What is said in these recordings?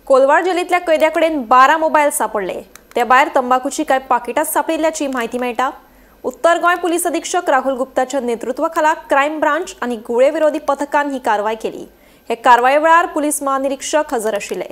कोलवाड जेलीतल्या कैद्याकडेन 12 mobile सापडले। त्या भायर तंबाखूची काय पाकिटां सापडिल्ल्याची माहिती मेळटा। उत्तर गोंय पुलीस अधीक्षक राहुल गुप्ताच्या नेतृत्वाखाला क्रायम ब्रांच आणि गुळे विरोधी पथकान ही कारवाय केली। हे कारवाये वेळार पुलीस महानिरीक्षक हजर आशिल्ले।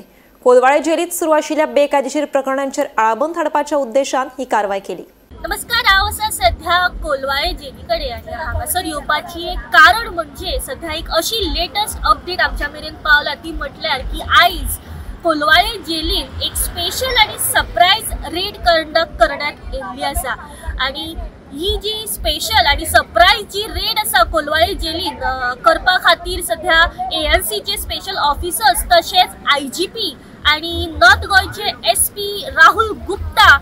कोलवाळे जेलीत सुरू आशिल्ल्या बेकायदेशीर प्रकरणांचेर आळाबंद हाडपाच्या उद्देशान ही कारवाय केली। नमस्कार, हांव आसा सध्या कोलवाळे जेलीकडे आणि हांगासर येवपाची एक कारण म्हणजे सध्या एक अशी लेटेस्ट अपडेट आमच्या मेरेन पावला ती म्हटल्यार की आयज कोलवाळे जेलीन एक स्पेशल आणि सरप्राईज रेड कंडक्ट करण्यात येयल्ली आसा। आणि ही जी स्पेशल आणि सरप्राईज जी रेड आसा कोलवाळे जेलीन करपा खातीर सध्या ANC चे स्पेशल ऑफिसर्स तशेंच IGP आणि नॉर्थ गोंयचे SP राहुल गुप्ता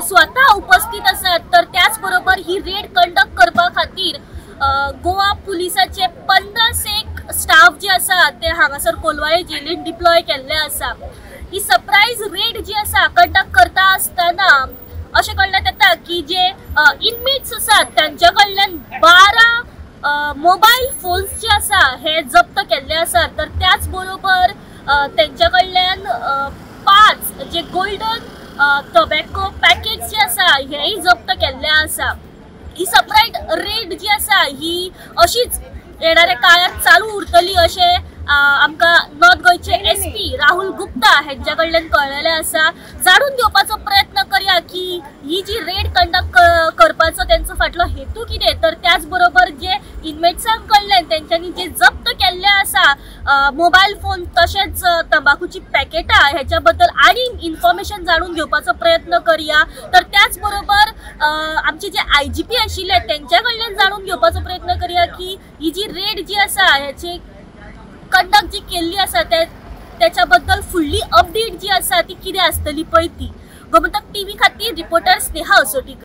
स्वतः उपस्थित असतात। तर त्याच बरोबर ही रेड कंडक्ट करपा खातीर गोवा पुलिसाचे 15 स्टाफ जे आसा ते हांगासर कोलवाळे जेलीन डिप्लॉय केल्ले आसा। ही सरप्राईज रेड जी आसा कंडक्ट करता आसतना अशें कळण्यात येता की जे इनमेट्स आसात त्यांच्या कडल्यान 12 मोबाईल फोन्स जे आसा हे जप्त केल्ले आसात। तर त्याच बरोबर त्यांच्या कडल्यान 5 जे गोल्डन टोबॅको पॅकेट्स जे आसा हेही जप्त केल्ले आसा। ही सरप्राईज रेड जी आसा ही अशीच येणाऱ्या काळात चालू उरतली अशें आमकां नॉर्थ गोंयचे SP राहुल गुप्ता हांच्या कडल्यान कळलेलें आसा। जाणून घेवपाचो प्रयत्न करया की ही जी रेड कंडक्ट करपाचो त्यांचो फाटलो हेतू कितें। तर त्याच बरोबर जे इनमेट्सांक कडल्यान तेंच्यांनी जे जप्त केल्ले आसा मोबाईल फोन तशेंच तंबाखूची पॅकेटां हेच्या बद्दल आनी इन्फॉर्मेशन जाणून घेवपाचो प्रयत्न करया। तर त्याच बरोबर आमचे जे IGP आशिल्ले तेंच्या कडल्यान जाणून घेवपाचो प्रयत्न करया की ही जी रेड जी आसा हेची कंडक्ट जी केल्ली आसा त्याच्या बद्दल फुडली अपडेट जी आसा ती कितें आसतली पळय ती। गोमंतक TV खातीर रिपोर्टर स्नेहा असोटी।